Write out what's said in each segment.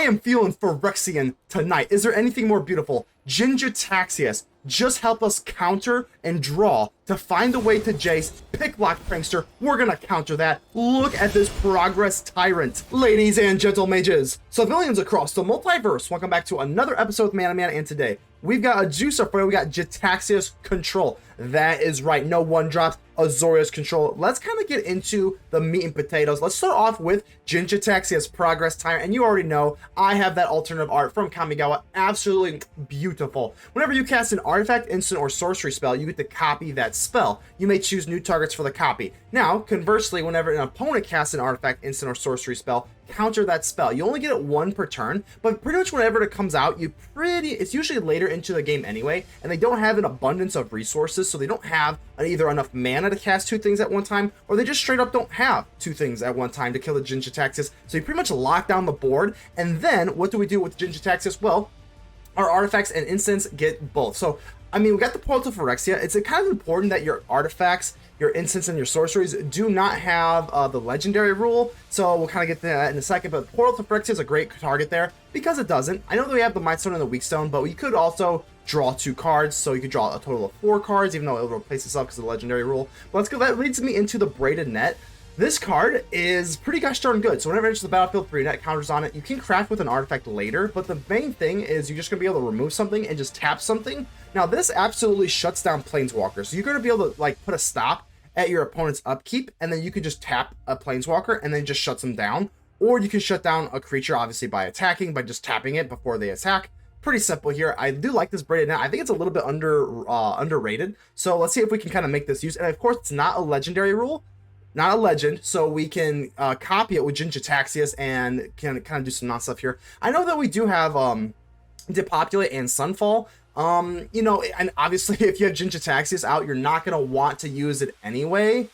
I am feeling Phyrexian tonight. Is there anything more beautiful? Jin-Gitaxias just help us counter and draw to find a way to Jace. Pick Lock Prankster. We're gonna counter that. Look at this progress Tyrant. Ladies and gentle mages, civilians across the multiverse, welcome back to another episode with Man, and today we've got a juicer for you. We got Gitaxias control. That is right, no one drops. Azorius control. Let's kind of get into the meat and potatoes. Let's start off with Jin-Gitaxias progress Tyrant, and you already know I have that alternative art from Kamigawa. Absolutely beautiful. Whenever you cast an artifact, instant, or sorcery spell, you get to copy that spell. You may choose new targets for the copy. Now, conversely, whenever an opponent casts an artifact, instant, or sorcery spell, counter that spell. You only get it one per turn, but pretty much whenever it comes out, it's usually later into the game anyway, and they don't have an abundance of resources, so they don't have either enough mana to cast two things at one time, or they just straight up don't have two things at one time to kill the Jin-Gitaxias. So you pretty much lock down the board, and then what do we do with Jin-Gitaxias? Well, our artifacts and instants get both. So I mean, we got the portal to Phyrexia. It's kind of important that your artifacts, your instants, and your sorceries do not have the legendary rule. So we'll kind of get to that in a second. But portal to Phyrexia is a great target there because it doesn't. I know that we have the Mightstone and the Weakstone, but we could also draw 2 cards. So you could draw a total of 4 cards, even though it'll replace itself because of the legendary rule. But let's go. That leads me into the Braided Net. This card is pretty gosh darn good. So whenever it enters the battlefield, 3 net counters on it. You can craft with an artifact later, but the main thing is you're just going to be able to remove something and just tap something. Now this absolutely shuts down Planeswalkers. So you're going to be able to like put a stop at your opponent's upkeep, and then you can just tap a Planeswalker and then just shuts them down. Or you can shut down a creature obviously by attacking, by just tapping it before they attack. Pretty simple here. I do like this Braided Net. I think it's a little bit underrated. So let's see if we can kind of make this use. And of course, it's not a legendary rule. Not a legend, so we can copy it with Jin-Gitaxias and can kind of do some non-stuff here. I know that we do have Depopulate and Sunfall. You know, and obviously if you have Jin-Gitaxias out, you're not going to want to use it anyway.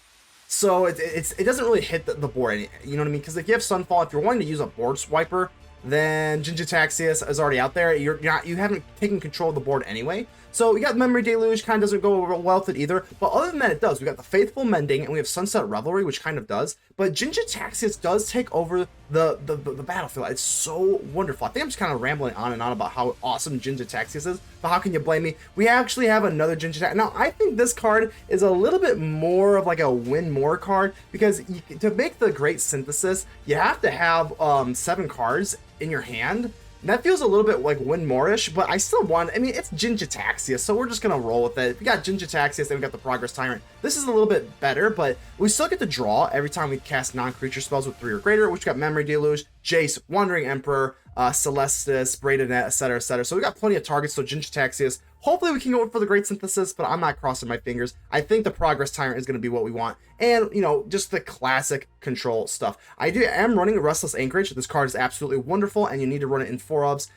So it doesn't really hit the board, you know what I mean? Because if you have Sunfall, if you're wanting to use a board swiper, then Jin-Gitaxias is already out there. You haven't taken control of the board anyway. So we got Memory Deluge, kind of doesn't go over well with it either. But other than that, it does. We got the Faithful Mending, and we have Sunset Revelry, which kind of does. But Jin-Gitaxias does take over the battlefield. It's so wonderful. I think I'm just kind of rambling on and on about how awesome Jin-Gitaxias is. But how can you blame me? We actually have another Jin-Gitaxias. Now, I think this card is a little bit more of like a win more card. Because to make the Great Synthesis, you have to have 7 cards in your hand. That feels a little bit like win more-ish, but I still want, I mean, it's Jin-Gitaxias, so we're just going to roll with it. We got Jin-Gitaxias, then we got the Progress Tyrant. This is a little bit better, but we still get to draw every time we cast non-creature spells with 3 or greater, which got Memory Deluge, Jace, Wandering Emperor, Celestus, Braided Net, etc., etc. So we got plenty of targets, so Jin-Gitaxias. Hopefully we can go for the Great Synthesis, but I'm not crossing my fingers. I think the Progress Tyrant is going to be what we want. And, you know, just the classic control stuff. I am running Restless Anchorage. This card is absolutely wonderful, and you need to run it in 4-ofs,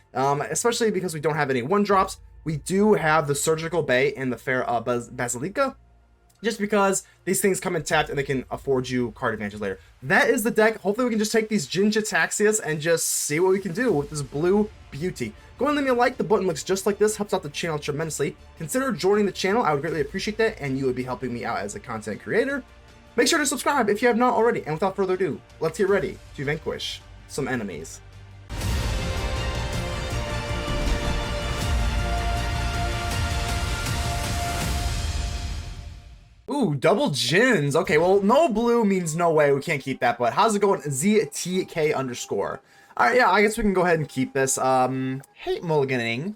especially because we don't have any 1-drops. We do have the Surgical Bay and the Fair Basilica, just because these things come in tapped and they can afford you card advantage later. That is the deck. Hopefully we can just take these Jin-Gitaxias and just see what we can do with this blue beauty. Go and leave me a like. The button looks just like this. Helps out the channel tremendously. Consider joining the channel. I would greatly appreciate that, and you would be helping me out as a content creator. Make sure to subscribe if you have not already. And without further ado, let's get ready to vanquish some enemies. Ooh, double Jins. Okay, well, no blue means no way. We can't keep that, but how's it going? ZTK _. All right, yeah, I guess we can go ahead and keep this. Hate mulliganing,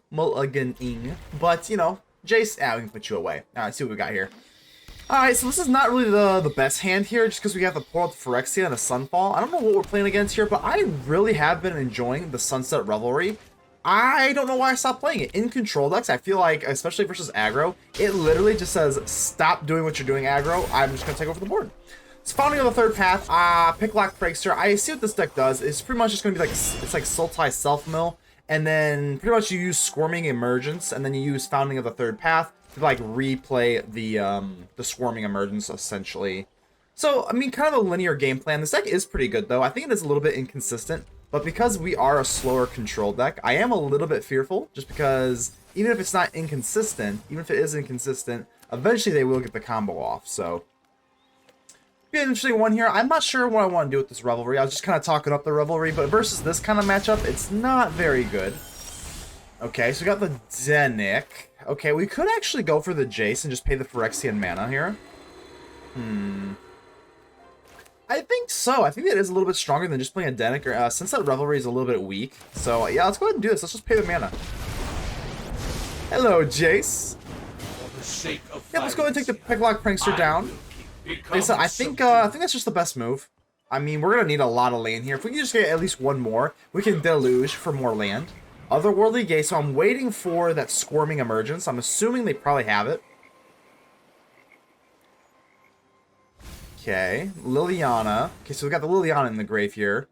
but, you know, Jace, we can put you away. All right, see what we got here. All right, so this is not really the best hand here, just because we have the portal to Phyrexia and a Sunfall. I don't know what we're playing against here, but I really have been enjoying the Sunset Revelry. I don't know why I stopped playing it. In control decks, I feel like, especially versus aggro, it literally just says, stop doing what you're doing aggro. I'm just going to take over the board. So Founding of the Third Path, pick Lock Prankster. I see what this deck does. It's pretty much just going to be like, it's like Sultai Self-Mill, and then pretty much you use Swarming Emergence, and then you use Founding of the Third Path to like replay the Swarming Emergence, essentially. So, I mean, kind of a linear game plan. This deck is pretty good, though. I think it is a little bit inconsistent. But because we are a slower control deck, I am a little bit fearful, just because even if it's not inconsistent, even if it is inconsistent, eventually they will get the combo off. So be an interesting one here. I'm not sure what I want to do with this Revelry. I was just kind of talking up the Revelry, but versus this kind of matchup, it's not very good. Okay, so we got the Dennick. Okay, we could actually go for the Jace and just pay the Phyrexian mana here. I think so. I think it is a little bit stronger than just playing a Dennick. Or, Sunset Revelry is a little bit weak. So, yeah, let's go ahead and do this. Let's just pay the mana. Hello, Jace. Yeah, let's go ahead and take the Picklock Prankster down. Like I said, I think that's just the best move. I mean, we're going to need a lot of land here. If we can just get at least one more, we can Deluge for more land. Otherworldly Gaze, so I'm waiting for that Squirming Emergence. I'm assuming they probably have it. Okay, Liliana. Okay, so we got the Liliana in the grave here.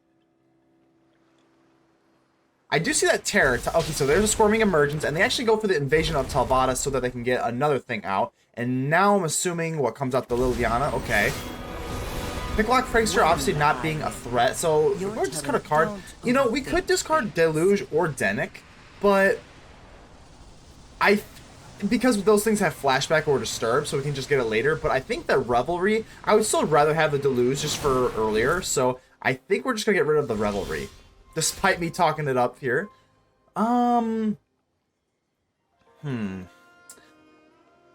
I do see that Terror. Okay, so there's a Squirming Emergence, and they actually go for the Invasion of Talvada so that they can get another thing out. And now I'm assuming what comes out the Liliana. Okay. Picklock Prankster obviously not being a threat, so we're going to discard a card. You know, we could discard Deluge or Dennick, but because those things have Flashback or Disturb, so we can just get it later. But I think that Revelry, I would still rather have the Deluge just for earlier, so I think we're just going to get rid of the Revelry, despite me talking it up here.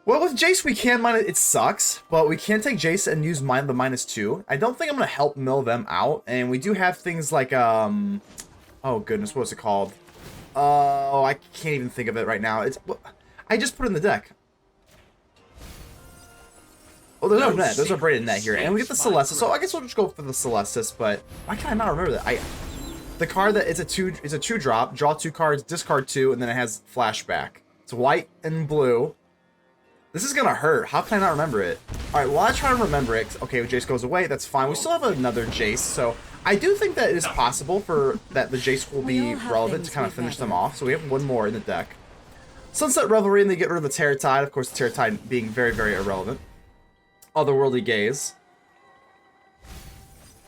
Well, with Jace, we can mine it. It sucks, but we can take Jace and use the -2. I don't think I'm going to help mill them out. And we do have things like, oh goodness, what was it called? Oh, I can't even think of it right now. I just put it in the deck. Oh, there's no net. There's a Braided Net here. And we get the Celestus. So I guess we'll just go for the Celestus, but why can I not remember that? The card that is a 2-drop, draw 2 cards, discard 2, and then it has Flashback. It's white and blue. This is gonna hurt. How can I not remember it? Alright, well, I try to remember it. Okay, Jace goes away. That's fine. We still have another Jace, so I do think that it is possible that the Jace will be relevant to kind of finish them off. So we have one more in the deck. Sunset Revelry, and they get rid of the Terror Tide. Of course, the Terror Tide being very, very irrelevant. Otherworldly Gaze.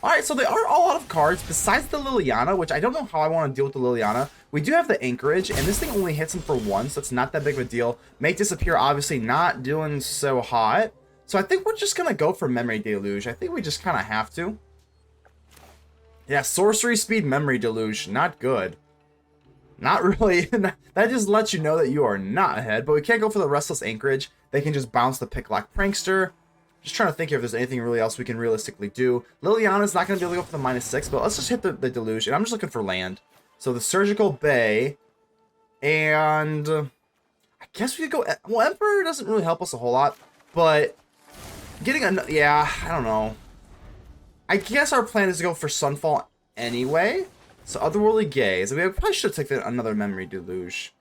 Alright, so they are all out of cards, besides the Liliana, which I don't know how I want to deal with the Liliana. We do have the Anchorage, and this thing only hits him for 1, so it's not that big of a deal. Make Disappear, obviously not doing so hot. So I think we're just going to go for Memory Deluge. I think we just kind of have to. Yeah, Sorcery Speed Memory Deluge, not good. Not really. That just lets you know that you are not ahead, but we can't go for the Restless Anchorage. They can just bounce the Picklock Prankster. Just trying to think if there's anything really else we can realistically do. Liliana's not going to be able to go for the -6, but let's just hit the Deluge. And I'm just looking for land. So the Surgical Bay. And I guess we could go... Well, Emperor doesn't really help us a whole lot. But getting a... Yeah, I don't know. I guess our plan is to go for Sunfall anyway. So Otherworldly Gaze. I mean, I probably should take another Memory Deluge.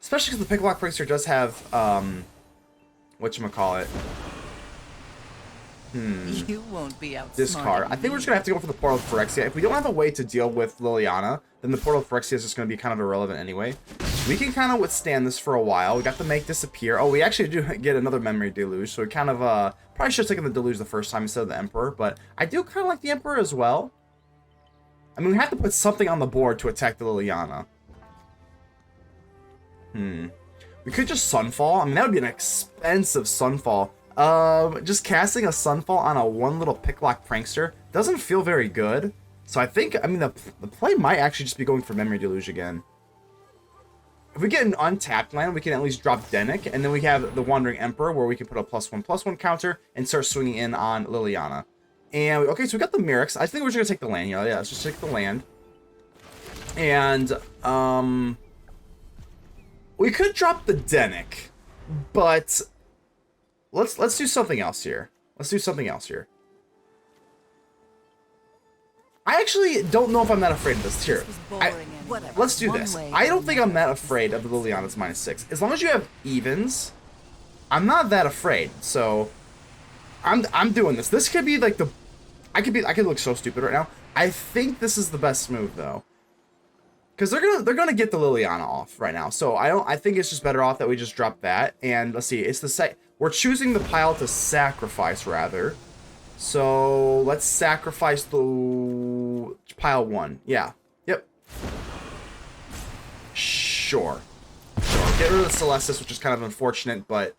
Especially because the Picklock Prankster does have... whatchamacallit. You won't be out. Discard. I think we're just gonna have to go for the Portal of Phyrexia. If we don't have a way to deal with Liliana, then the Portal of Phyrexia is just gonna be kind of irrelevant anyway. We can kind of withstand this for a while. We got the Make Disappear. Oh, we actually do get another Memory Deluge, so we kind of probably should have taken the Deluge the first time instead of the Emperor, but I do kind of like the Emperor as well. I mean, we have to put something on the board to attack the Liliana. We could just Sunfall. I mean, that would be an expensive Sunfall. Just casting a Sunfall on a one little Picklock Prankster doesn't feel very good. So I think, I mean, the play might actually just be going for Memory Deluge again. If we get an untapped land, we can at least drop Dennick, and then we have the Wandering Emperor, where we can put a +1/+1 counter and start swinging in on Liliana. And, okay, so we got the Mirrex. I think we're just going to take the land. Yeah, let's just take the land. And, we could drop the Dennick, but let's do something else here. Let's do something else here. I actually don't know if I'm that afraid of this. Here, let's do this. I don't think I'm that afraid of the Liliana's -6. As long as you have evens, I'm not that afraid. So I'm doing this. This could be like the I could look so stupid right now. I think this is the best move though. Because they're gonna get the Liliana off right now, so I think it's just better off that we just drop that. And let's see, it's we're choosing the pile to sacrifice rather. So let's sacrifice the pile 1. Yeah. Yep. Sure. Get rid of the Celestus, which is kind of unfortunate, but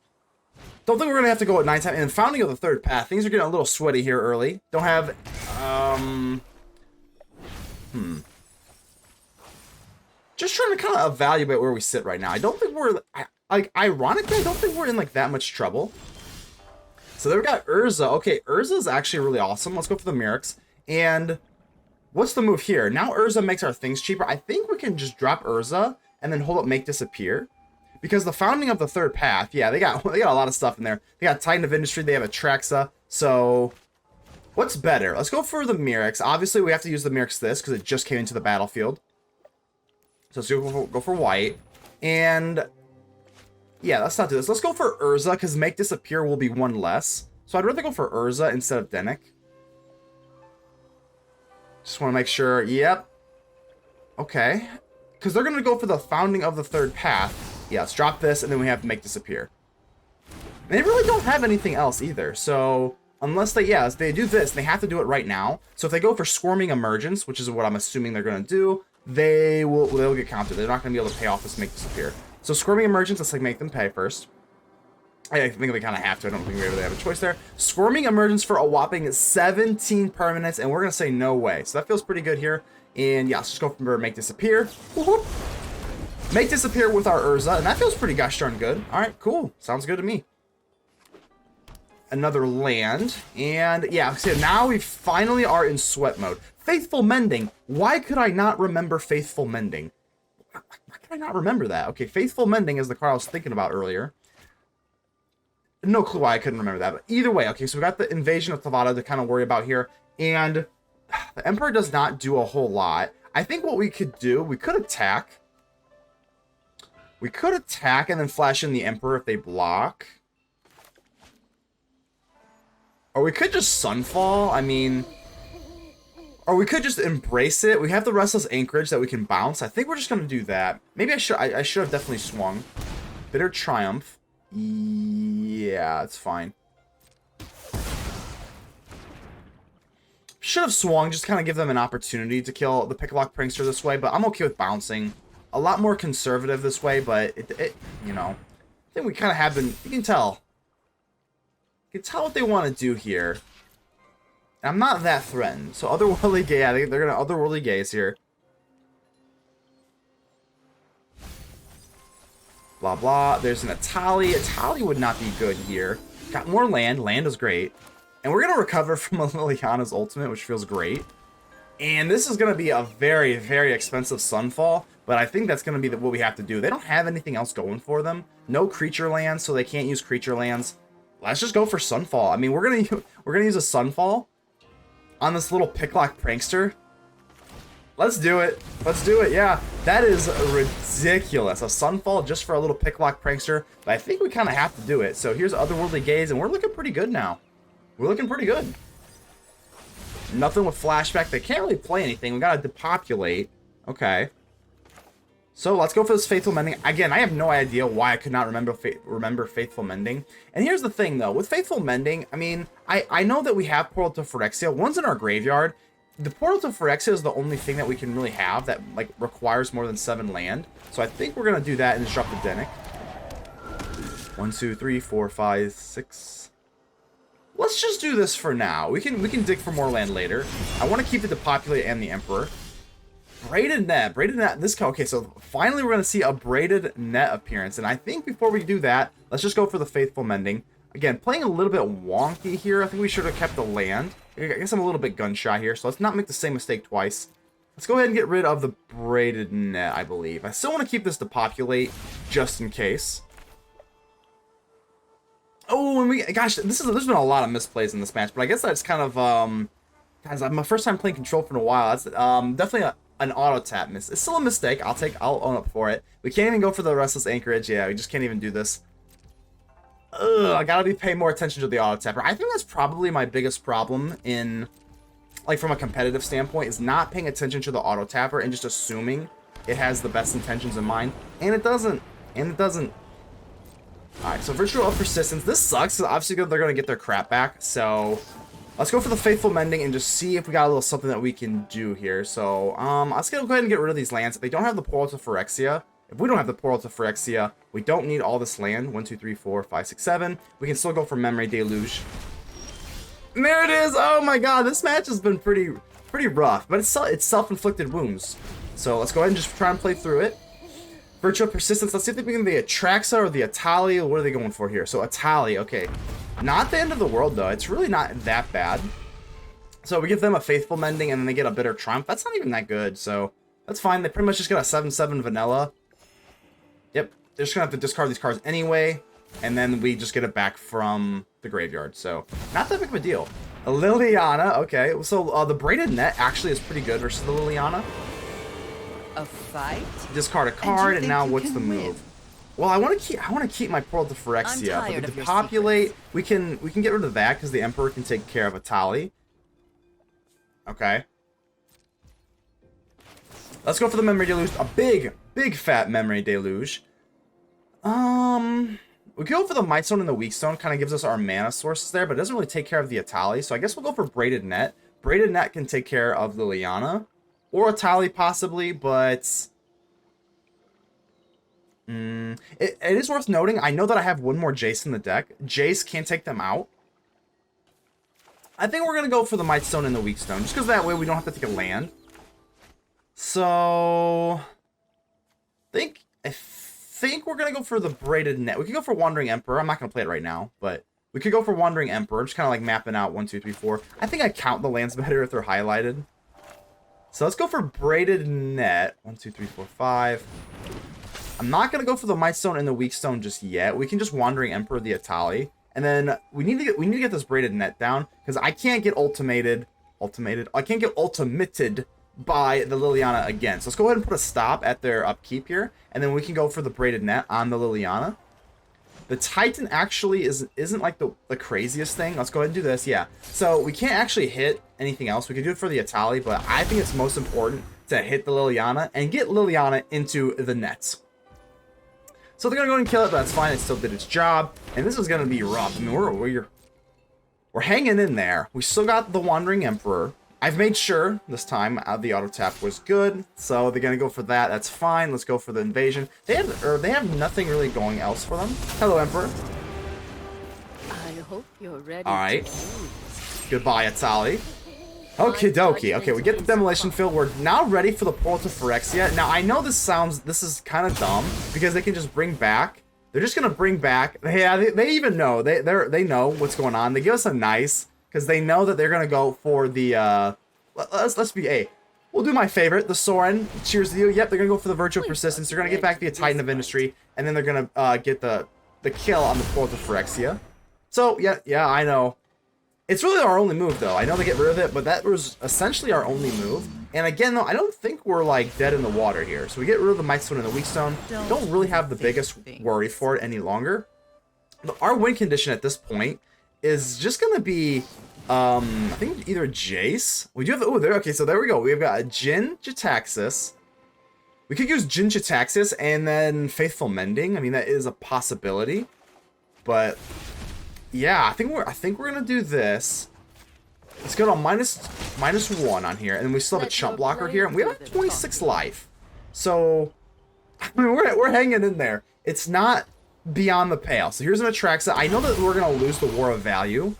Don't think we're gonna have to go at 9 time. And Founding of the Third Path, things are getting a little sweaty here early. Don't have, just trying to kind of evaluate where we sit right now. I don't think we're, like, ironically, I don't think we're in, like, that much trouble. So then we got Urza. Okay, Urza is actually really awesome. Let's go for the Mirrex. And what's the move here? Now Urza makes our things cheaper. I think we can just drop Urza and then hold up Make Disappear. Because the Founding of the Third Path, yeah, they got a lot of stuff in there. They got Titan of Industry, they have Atraxa. So what's better? Let's go for the Mirrex. Obviously, we have to use the Mirrex this because it just came into the battlefield. So let's go for white. And yeah, let's not do this. Let's go for Urza because Make Disappear will be one less. So I'd rather go for Urza instead of Dennick. Just want to make sure. Yep. Okay. Because they're going to go for the Founding of the Third Path. Yeah, let's drop this and then we have to Make Disappear. They really don't have anything else either. So unless they, yeah, they do this, they have to do it right now. So if they go for Swarming Emergence, which is what I'm assuming they're going to do, they'll get counted. They're not going to be able to pay off this Make Disappear. So Squirming Emergence, let's like make them pay first. I think they kind of have to. I don't think we really have a choice there. Squirming Emergence for a whopping 17 permanents, and we're going to say no way. So that feels pretty good here. And yeah, let's just go for Make Disappear. Make Disappear with our Urza, and that feels pretty gosh darn good. All right, cool. Sounds good to me. Another land. And yeah, so now we finally are in sweat mode. Faithful Mending. Why could I not remember Faithful Mending? Why could I not remember that? Okay, Faithful Mending is the card I was thinking about earlier. No clue why I couldn't remember that. But either way, okay, so we got the Invasion of Otawara to kind of worry about here. And the Emperor does not do a whole lot. I think what we could do, we could attack. We could attack and then flash in the Emperor if they block. Or we could just Sunfall. I mean, or we could just embrace it. We have the Restless Anchorage that we can bounce. I think we're just going to do that. Maybe I should have definitely swung. Bitter Triumph. Yeah, it's fine. Should have swung, just kind of give them an opportunity to kill the Picklock Prankster this way, but I'm okay with bouncing. A lot more conservative this way, but it you know, I think we kind of have been, you can tell. You can tell what they want to do here. And I'm not that threatened. So Otherworldly Gaze, I think they're going to Otherworldly Gaze here. Blah, blah. There's an Atali. Atali would not be good here. Got more land. Land is great. And we're going to recover from a Liliana's ultimate, which feels great. And this is going to be a very, very expensive Sunfall. But I think that's going to be what we have to do. They don't have anything else going for them. No creature lands, so they can't use creature lands. Let's just go for Sunfall. I mean, we're gonna use a Sunfall on this little Picklock Prankster. Let's do it. Let's do it. Yeah, that is ridiculous. A Sunfall just for a little Picklock Prankster. But I think we kind of have to do it. So here's Otherworldly Gaze, and we're looking pretty good now. We're looking pretty good. Nothing with Flashback. They can't really play anything. We gotta depopulate. Okay. So let's go for this Faithful Mending. Again, I have no idea why I could not remember Faithful Mending. And here's the thing, though. With Faithful Mending, I mean, I know that we have Portal to Phyrexia. One's in our graveyard. The Portal to Phyrexia is the only thing that we can really have that like requires more than 7 land. So I think we're going to do that and disrupt the Dennick. 1, 2, 3, 4, 5, 6. Let's just do this for now. We can dig for more land later. I want to keep the Depopulate and the Emperor. Braided Net. Braided Net. Okay, so finally we're going to see a Braided Net appearance. And I think before we do that, let's just go for the Faithful Mending. Again, playing a little bit wonky here. I think we should have kept the land. I guess I'm a little bit gun-shy here, so let's not make the same mistake twice. Let's go ahead and get rid of the Braided Net, I believe. I still want to keep this Depopulate, just in case. Oh, and gosh, there's been a lot of misplays in this match, but I guess that's kind of, guys, my first time playing Control for a while. That's definitely an auto tap miss. It's still a mistake. I'll own up for it. We can't even go for the Restless Anchorage. Yeah, we just can't even do this. Ugh, I gotta pay more attention to the auto tapper. I think that's probably my biggest problem in, like, from a competitive standpoint, is not paying attention to the auto tapper and just assuming it has the best intentions in mind. And it doesn't. And it doesn't. Alright, so Virtual of Persistence. This sucks, because obviously they're gonna get their crap back. So let's go for the Faithful Mending and just see if we got a little something that we can do here. So, let's go ahead and get rid of these lands. If they don't have the Portal to Phyrexia, If we don't have the portal to Phyrexia, we don't need all this land. 1, 2, 3, 4, 5, 6, 7. We can still go for Memory Deluge. And there it is! Oh my god, this match has been pretty rough, but it's self-inflicted wounds. So let's go ahead and just try and play through it. Virtual Persistence, let's see if they can the Atraxa or the Atali. What are they going for here? So Atali, okay. Not the end of the world though, it's really not that bad. So we give them a Faithful Mending and then they get a Bitter Triumph. That's not even that good, so that's fine. They pretty much just got a 7/7 vanilla. Yep, they're just gonna have to discard these cards anyway, and then we just get it back from the graveyard. So not that big of a deal. A Liliana, okay. So the Braided Net actually is pretty good versus the Liliana. A fight? Discard a card, and now what's the win? move? Well, I want to keep my Portal to Phyrexia, but the Depopulate, we can get rid of that because the Emperor can take care of Atali. Okay. Let's go for the Memory Deluge. A big fat Memory Deluge. We could go for the Mightstone and the Weakstone. Kind of gives us our mana sources there, but it doesn't really take care of the Atali. So I guess we'll go for Braided Net. Braided Net can take care of Liliana. Or Atali possibly, but... It is worth noting, I know that I have one more Jace in the deck. Jace can't take them out. I think we're going to go for the Mightstone and the Weakstone, just because that way we don't have to take a land. So... I think we're going to go for the Braided Net. We could go for Wandering Emperor. I'm not going to play it right now, but we could go for Wandering Emperor. Just kind of like mapping out 1, 2, 3, 4. I think I count the lands better if they're highlighted. So let's go for Braided Net. 1, 2, 3, 4, 5. I'm not going to go for the Mightstone and the Weakstone just yet. We can just Wandering Emperor the Atali. And then we need to get this Braided Net down because I can't get ultimated. I can't get ultimated by the Liliana again. So let's go ahead and put a stop at their upkeep here, and then we can go for the Braided Net on the Liliana. The Titan actually isn't like the craziest thing. Let's go ahead and do this. Yeah. So we can't actually hit anything else. We can do it for the Atali, but I think it's most important to hit the Liliana and get Liliana into the nets. So they're gonna go and kill it, but that's fine. It still did its job, and this is gonna be rough. I mean, we're hanging in there. We still got the Wandering Emperor. I've made sure this time the auto tap was good, so they're gonna go for that. That's fine. Let's go for the invasion. They have nothing really going else for them. Hello, Emperor. I hope you're ready. All right. Goodbye, Atali. Okie dokie. Okay, we get the Demolition Field. We're now ready for the portal to Phyrexia. Now, I know this is kind of dumb because they can just bring back. They're just gonna bring back. They even know. They know what's going on. They give us a nice because they know that they're gonna go for the. Let's be a. We'll do my favorite, the Soaring. Cheers to you. Yep, they're gonna go for the Virtual Persistence. They're gonna get back the Titan of Industry, and then they're gonna get the kill on the portal to Phyrexia. So yeah, I know. It's really our only move, though. I know they get rid of it, but that was essentially our only move. And again, though, I don't think we're, like, dead in the water here. So we get rid of the Mightstone and the Weakstone. Don't really have the biggest worry for it any longer. Our win condition at this point is just going to be, I think, either Jace. We do have, okay, so there we go. We've got a Jin-Gitaxias. We could use Jin-Gitaxias and then Faithful Mending. I mean, that is a possibility. But... yeah, I think we're gonna do this. Let's go to -1 on here, and we still have a chump blocker here, and we have 26 life. So I mean, we're hanging in there. It's not beyond the pale. So here's an Atraxa. I know that we're gonna lose the War of Value,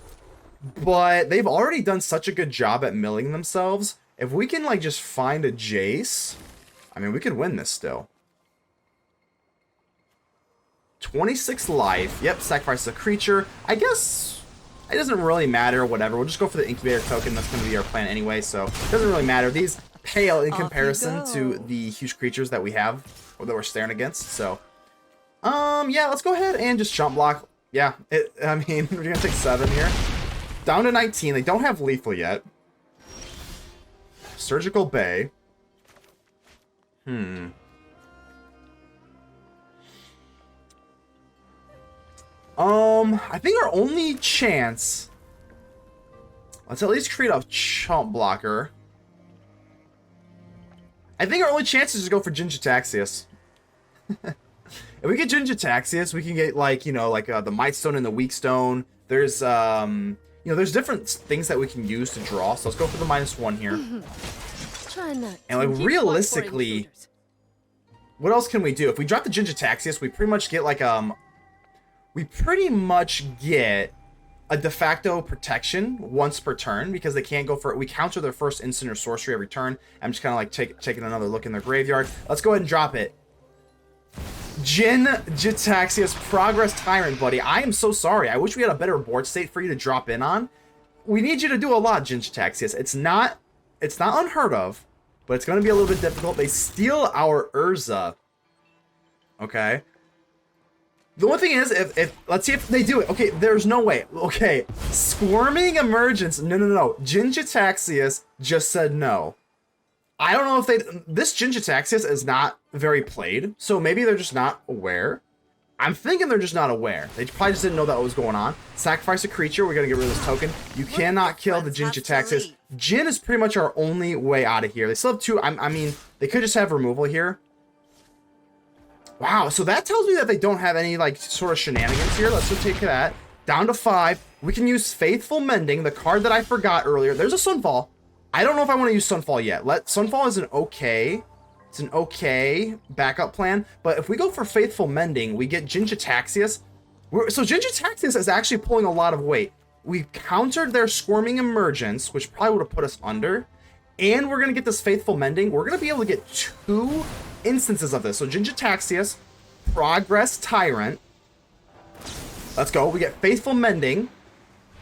but they've already done such a good job at milling themselves. If we can like just find a Jace, I mean, we could win this still. 26 life. Yep, sacrifice a creature. I guess it doesn't really matter, whatever. We'll just go for the incubator token. That's going to be our plan anyway, so it doesn't really matter. These pale in comparison to the huge creatures that we have, or that we're staring against. So, yeah, let's go ahead and just chump block. Yeah, I mean, we're going to take 7 here. Down to 19. They don't have lethal yet. Surgical Bay. I think our only chance... let's at least create a chump blocker. I think our only chance is to go for Jin-Gitaxias. If we get Jin-Gitaxias, we can get, like, you know, like, the Mightstone and the Weakstone. There's, you know, there's different things that we can use to draw. So let's go for the -1 here. Try not and, like, realistically... what else can we do? If we drop the Jin-Gitaxias, we pretty much get like a de facto protection once per turn because they can't go for it. We counter their first instant or sorcery every turn. I'm just kind of like taking another look in their graveyard. Let's go ahead and drop it. Jin-Gitaxias Progress Tyrant, buddy. I am so sorry. I wish we had a better board state for you to drop in on. We need you to do a lot, Jin-Gitaxias. It's not unheard of, but it's going to be a little bit difficult. They steal our Urza. Okay. The one thing is, if let's see if they do it. Okay, there's no way. Okay, Squirming Emergence. No. Jin-Gitaxias just said no. I don't know if this Jin-Gitaxias is not very played, so maybe they're just not aware. I'm thinking they're just not aware. They probably just didn't know that what was going on. Sacrifice a creature. We're going to get rid of this token. You cannot kill the Jin-Gitaxias. Jin is pretty much our only way out of here. They still have two. I mean, they could just have removal here. Wow, so that tells me that they don't have any, like, sort of shenanigans here. Let's just take that. Down to 5. We can use Faithful Mending, the card that I forgot earlier. There's a Sunfall. I don't know if I want to use Sunfall yet. Sunfall is an okay... It's an okay backup plan. But if we go for Faithful Mending, we get Jin-Gitaxias. So Jin-Gitaxias is actually pulling a lot of weight. We countered their Squirming Emergence, which probably would have put us under. And we're going to get this Faithful Mending. We're going to be able to get 2 instances of this. So Jin-Gitaxias, Progress Tyrant. Let's go. We get Faithful Mending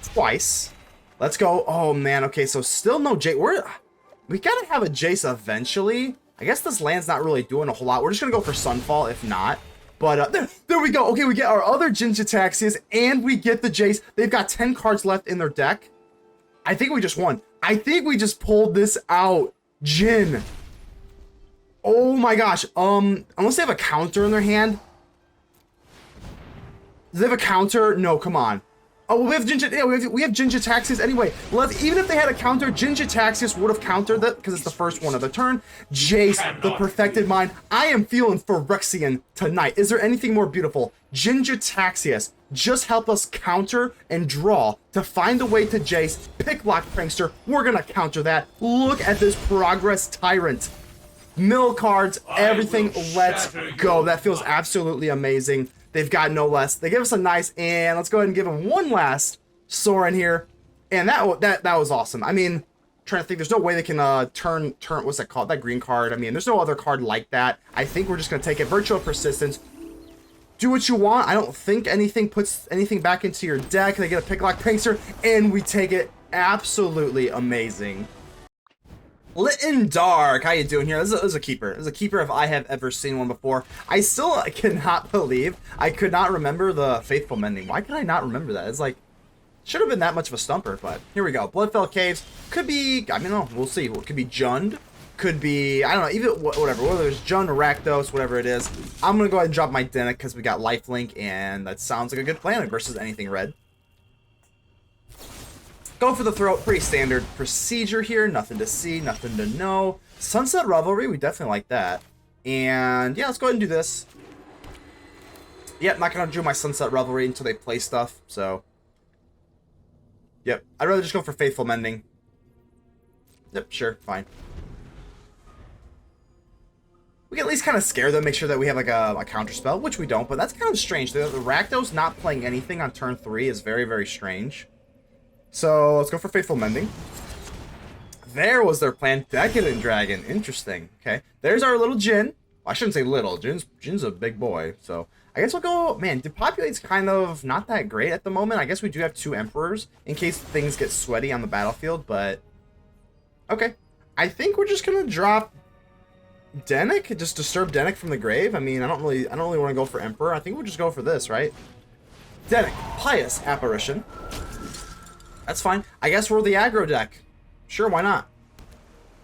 twice. Let's go. Oh, man. Okay, so still no Jace. We got to have a Jace eventually. I guess this land's not really doing a whole lot. We're just going to go for Sunfall if not. But there we go. Okay, we get our other Jin-Gitaxias and we get the Jace. They've got 10 cards left in their deck. I think we just won. I think we just pulled this out. Jin. Oh my gosh. Unless they have a counter in their hand. Do they have a counter? No, come on. Oh, we have Jin-Gitaxias anyway. Even if they had a counter, Jin-Gitaxias would have countered that because it's the first one of the turn. Jace, the Perfected Mind. I am feeling Phyrexia tonight. Is there anything more beautiful? Jin-Gitaxias just help us counter and draw to find a way to Jace. Pick Lock Prankster. We're going to counter that. Look at this Progress Tyrant. Mill cards, everything. Let's go. That feels absolutely amazing. They've got no less. They give us a nice, and let's go ahead and give them one last Soaring here. And that was awesome. I mean, trying to think, there's no way they can turn, what's that called? That green card. I mean, there's no other card like that. I think we're just going to take it. Virtual Persistence. Do what you want. I don't think anything puts anything back into your deck. They get a Pick Lock Prankster, and we take it. Absolutely amazing. Lit in Dark, how you doing here? This is a keeper. This is a keeper if I have ever seen one before. I still cannot believe I could not remember the Faithful Mending. Why could I not remember that? It's like, should have been that much of a stumper, but here we go. Bloodfell Caves, could be, I mean, no, we'll see. It could be Jund, could be, I don't know, even whatever, whether it's Jund, Rakdos, whatever it is. I'm going to go ahead and drop my Dennick because we got Lifelink, and that sounds like a good plan versus anything red. Go for the throat. Pretty standard procedure here. Nothing to see, nothing to know. Sunset Revelry, we definitely like that. And yeah, let's go ahead and do this. Yep, not gonna do my Sunset Revelry until they play stuff. So, yep, I'd rather just go for Faithful Mending. Yep, sure, fine. We can at least kind of scare them, make sure that we have like a counter spell, which we don't. But that's kind of strange. The Rakdos not playing anything on turn 3 is very, very strange. So, let's go for Faithful Mending. There was their plan. Decadent Dragon. Interesting. Okay. There's our little Jin. Well, I shouldn't say little. Jin's a big boy. So, I guess we'll go... Man, Depopulate's kind of not that great at the moment. I guess we do have 2 Emperors in case things get sweaty on the battlefield, but... Okay. I think we're just going to drop Dennick. Just disturb Dennick from the grave. I mean, I don't really want to go for Emperor. I think we'll just go for this, right? Dennick. Pious Apparition. That's fine. I guess we're the aggro deck. Sure, why not?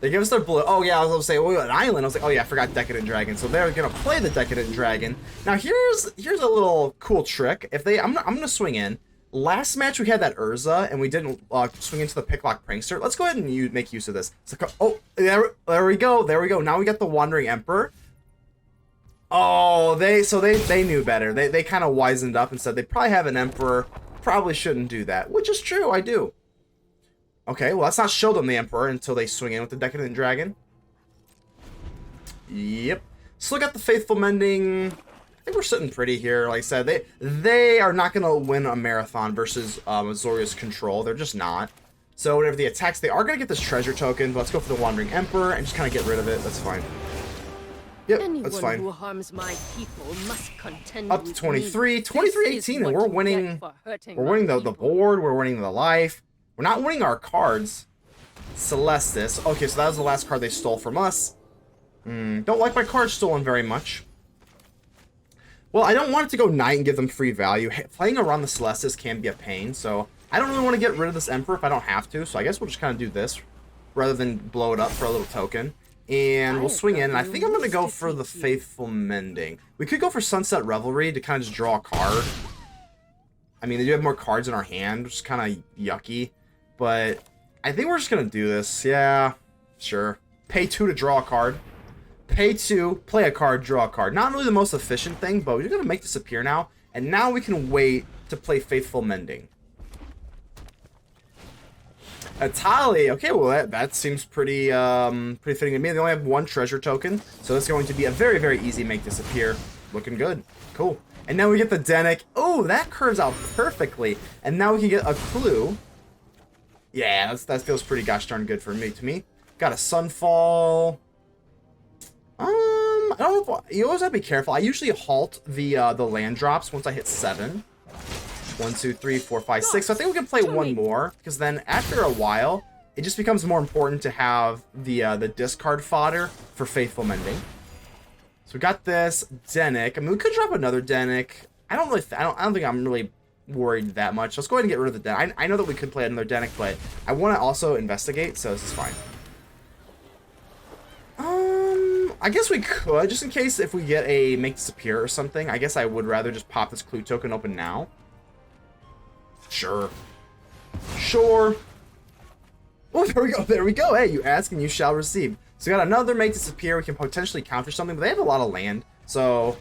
They give us their blue. Oh, yeah, I was going to say, well, an island. I was like, oh, yeah, I forgot Decadent Dragon. So they're going to play the Decadent Dragon. Now, here's a little cool trick. If they, I'm going to swing in. Last match, we had that Urza, and we didn't swing into the Picklock Prankster. Let's go ahead and make use of this. So, oh, there we go. There we go. Now we got the Wandering Emperor. Oh, they knew better. They kind of wisened up and said they probably have an Emperor. Probably shouldn't do that, which is true, I do. Okay, well, let's not show them the Emperor until they swing in with the Decadent Dragon. Yep. Still got the Faithful Mending. I think we're sitting pretty here. Like I said, they are not going to win a marathon versus Azorius Control. They're just not. So whenever the attacks, they are going to get this treasure token. But let's go for the Wandering Emperor and just kind of get rid of it. That's fine. Yep, that's fine. Anyone who harms my people must contend Up to 23, 23-18, and we're winning. We're winning the board. We're winning the life. We're not winning our cards. Celestus. Okay, so that was the last card they stole from us. Don't like my cards stolen very much. Well, I don't want it to go Knight and give them free value. Playing around the Celestus can be a pain, so I don't really want to get rid of this Emperor if I don't have to. So I guess we'll just kind of do this rather than blow it up for a little token. And we'll swing in, and I think I'm going to go for the Faithful Mending. We could go for Sunset Revelry to kind of just draw a card. I mean, they do have more cards in our hand, which is kind of yucky. But I think we're just going to do this. Yeah, sure. Pay 2 to draw a card. Pay 2, play a card, draw a card. Not really the most efficient thing, but we're going to make this appear now. And now we can wait to play Faithful Mending. Atali, okay, well that seems pretty pretty fitting to me. They only have 1 treasure token, so it's going to be a very, very easy make disappear. Looking good. Cool. And now we get the Dennick. Oh, that curves out perfectly. And now we can get a clue. Yeah, that feels pretty gosh darn good for me. To me, got a Sunfall. I don't know if you always have to be careful. I usually halt the land drops once I hit 7. 1, 2, 3, 4, 5, 6. So I think we can play one more, because then after a while, it just becomes more important to have the discard fodder for Faithful Mending. So we got this Dennick. I mean, we could drop another Dennick. I don't think I'm really worried that much. Let's go ahead and get rid of the Dennick. I know that we could play another Dennick, but I want to also investigate, so this is fine. I guess we could, just in case if we get a make disappear or something. I guess I would rather just pop this clue token open now. Sure. Sure. Oh, there we go. There we go. Hey, you ask and you shall receive. So we got another make disappear. We can potentially counter something, but they have a lot of land. So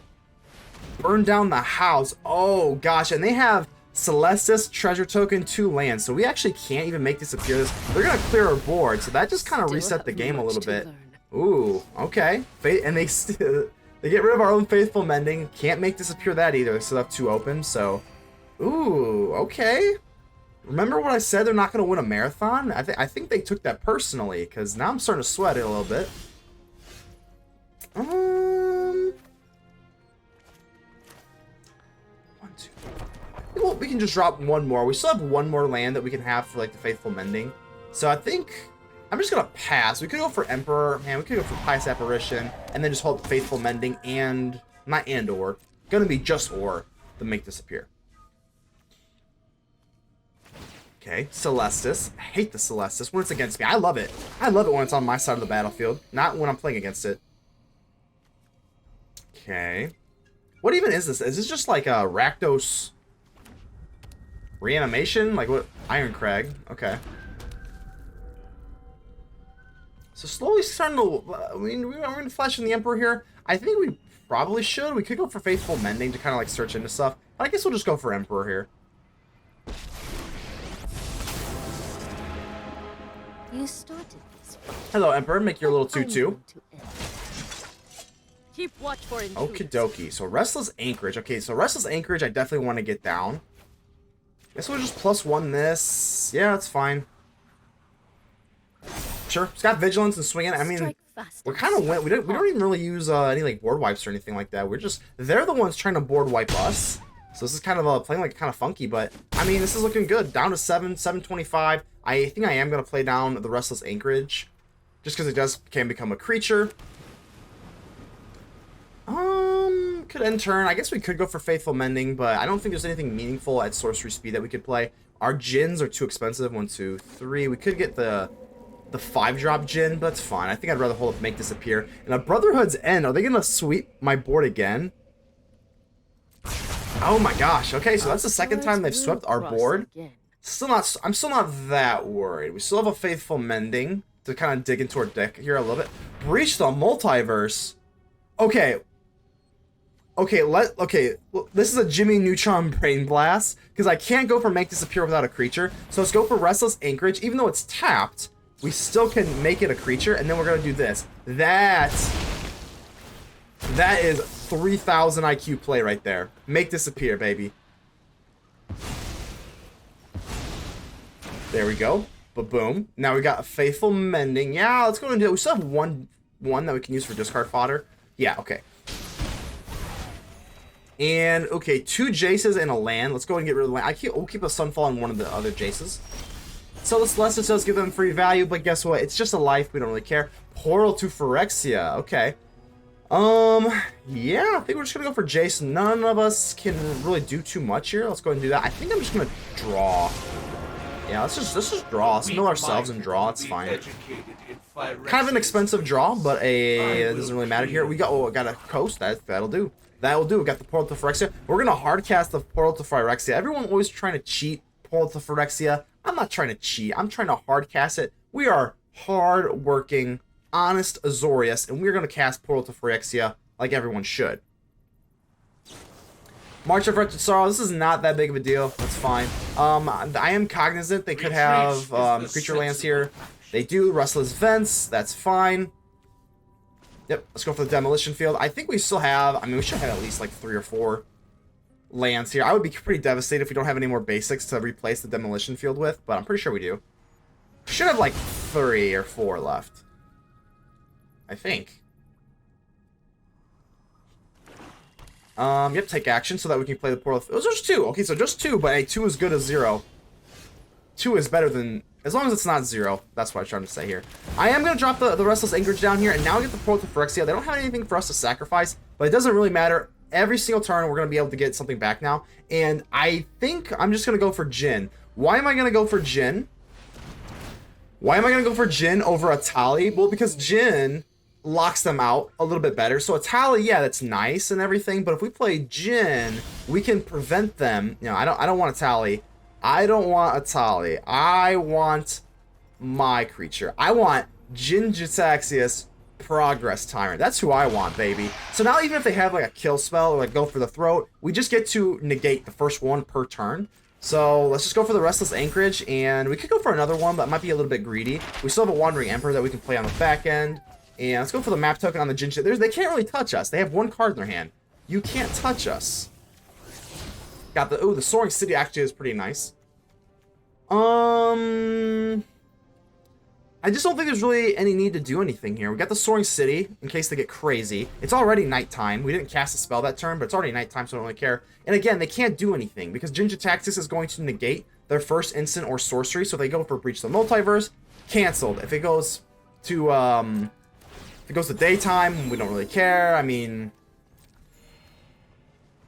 burn down the house. Oh gosh, and they have Celestus, treasure token, 2 lands. So we actually can't even make disappear this. They're gonna clear our board, so that just kind of reset the game a little bit. Ooh, okay. And they get rid of our own Faithful Mending. Can't make disappear that either. They still have 2 open, so. Ooh, okay. Remember what I said? They're not going to win a marathon? I think they took that personally, because now I'm starting to sweat it a little bit. 1, 2. Well, we can just drop 1 more. We still have 1 more land that we can have for like the Faithful Mending. So I think I'm just going to pass. We could go for Emperor. Man, we could go for Pious Apparition. And then just hold Faithful Mending and... Not and or. Going to be just or to make disappear. Okay, Celestus. I hate the Celestus when it's against me. I love it. I love it when it's on my side of the battlefield. Not when I'm playing against it. Okay. What even is this? Is this just like a Rakdos reanimation? Like what? Iron Crag. Okay. So slowly starting to... I mean, we're going to flash in the Emperor here. I think we probably should. We could go for Faithful Mending to kind of like search into stuff. But I guess we'll just go for Emperor here. You started this. Hello, Emperor. Make your little 2/2. Keep watch for it. Okie dokie. So Restless Anchorage. Okay, so Restless Anchorage I definitely want to get down. Guess we'll just +1 this. Yeah, that's fine. Sure. It's got Vigilance and swinging. I mean, we're kind of went. We don't even really use any like board wipes or anything like that. We're just they're the ones trying to board wipe us. So this is kind of playing like kind of funky, but I mean this is looking good. Down to 725. I think I am gonna play down the Restless Anchorage, just because it can become a creature. Could end turn. I guess we could go for Faithful Mending, but I don't think there's anything meaningful at sorcery speed that we could play. Our Djinns are too expensive. 1, 2, 3. We could get the 5-drop Djinn, but that's fine. I think I'd rather hold up Make Disappear. And a Brotherhood's End. Are they gonna sweep my board again? Oh my gosh. Okay, so that's the second time they've swept our board. I'm still not that worried. We still have a Faithful Mending to kind of dig into our deck here a little bit. Breach the Multiverse. Okay. Okay, this is a Jimmy Neutron Brain Blast, because I can't go for Make Disappear without a creature. So let's go for Restless Anchorage. Even though it's tapped, we still can make it a creature, and then we're going to do this. That is 3,000 IQ play right there. Make disappear, baby. There we go. Ba-boom. Now we got a Faithful Mending. Yeah, let's go and do it. We still have one that we can use for discard fodder. Yeah, okay. And, okay, 2 Jaces and a land. Let's go and get rid of the land. We'll keep a Sunfall and one of the other Jaces. So the Celestus does give them free value, but guess what? It's just a life. We don't really care. Portal to Phyrexia. Okay. Yeah, I think we're just gonna go for Jace. None of us can really do too much here. Let's go ahead and do that. I think I'm just gonna draw. Yeah, let's just draw. Let's mill ourselves and draw. It's fine. Kind of an expensive draw, but it doesn't really matter here. We got a coast. That'll do. That'll do. We got the Portal to Phyrexia. We're gonna hard cast the Portal to Phyrexia. Everyone always trying to cheat Portal to Phyrexia. I'm not trying to cheat. I'm trying to hard cast it. We are hard working, honest Azorius, and we're gonna cast Portal to Phyrexia like everyone should. March of Wretched Sorrow, this is not that big of a deal. That's fine. I am cognizant they could have creature lands here. They do. Restless Vents, that's fine. Yep, let's go for the Demolition Field. I think we still have, I mean, we should have at least like 3 or 4 lands here. I would be pretty devastated if we don't have any more basics to replace the Demolition Field with, but I'm pretty sure we do. We should have like 3 or 4 left. I think. Yep, take action so that we can play the Portal. Those are just 2. Okay, so just 2, but hey, 2 is good as 0. 2 is better than, as long as it's not 0. That's what I'm trying to say here. I am going to drop the Restless Anchorage down here, and now get the Portal to Phyrexia. They don't have anything for us to sacrifice, but it doesn't really matter. Every single turn, we're going to be able to get something back now, and I think I'm just going to go for Jin. Why am I going to go for Jin? Why am I going to go for Jin over a Tali? Well, because Jin locks them out a little bit better. So a Tali, yeah, that's nice and everything, but if we play Jin, we can prevent them. You know, I don't want a Tali. I don't want a Tali. I want my creature. I want Jin-Gitaxias Progress Tyrant. That's who I want, baby. So now even if they have like a kill spell or like go for the throat, we just get to negate the first one per turn. So let's just go for the Restless Anchorage, and we could go for another one, but it might be a little bit greedy. We still have a Wandering Emperor that we can play on the back end. And let's go for the map token on the Jin. They can't really touch us. They have 1 card in their hand. You can't touch us. Got the, ooh, the Soaring City actually is pretty nice. I just don't think there's really any need to do anything here. We got the Soaring City in case they get crazy. It's already nighttime. We didn't cast a spell that turn, but it's already nighttime, so I don't really care. And again, they can't do anything because Jin-Gitaxias is going to negate their first instant or sorcery. So if they go for Breach the Multiverse, canceled. If it goes to daytime, we don't really care. I mean,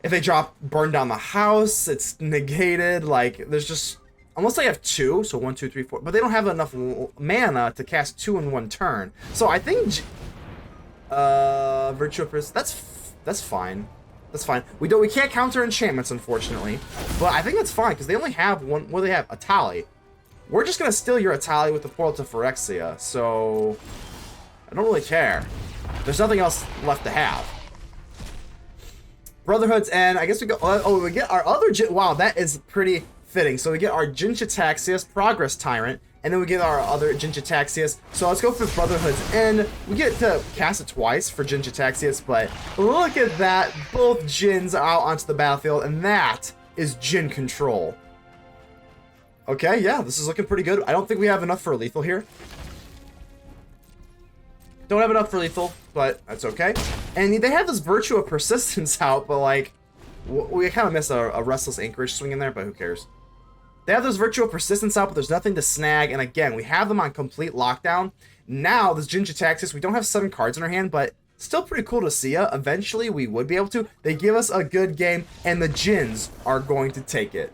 if they drop Burn Down the House, it's negated. Like, there's just, unless they have 2, so 1, 2, 3, 4, but they don't have enough mana to cast 2 in 1 turn. So I think Virtue of Persistence, that's fine. That's fine. We can't counter enchantments, unfortunately, but I think that's fine because they only have 1. What do they have? A Tali. We're just gonna steal your Tali with the Portal to Phyrexia. So I don't really care. There's nothing else left to have. Brotherhood's End. I guess we go. Oh, we get our other. Wow, that is pretty fitting. So we get our Jin-Gitaxias Progress Tyrant, and then we get our other Jin-Gitaxias. So let's go for Brotherhood's End. We get to cast it twice for Jin-Gitaxias, but look at that. Both Jins are out onto the battlefield, and that is Jin control. Okay, yeah, this is looking pretty good. I don't think we have enough for a lethal here. Don't have enough for lethal, but that's okay. And they have this Virtue of Persistence out, but like, we kind of missed a Restless Anchorage swing in there, but who cares? They have this Virtue of Persistence out, but there's nothing to snag. And again, we have them on complete lockdown. Now, this Jin-Gitaxias, we don't have 7 cards in our hand, but still pretty cool to see ya. Eventually, we would be able to. They give us a good game, and the Jins are going to take it.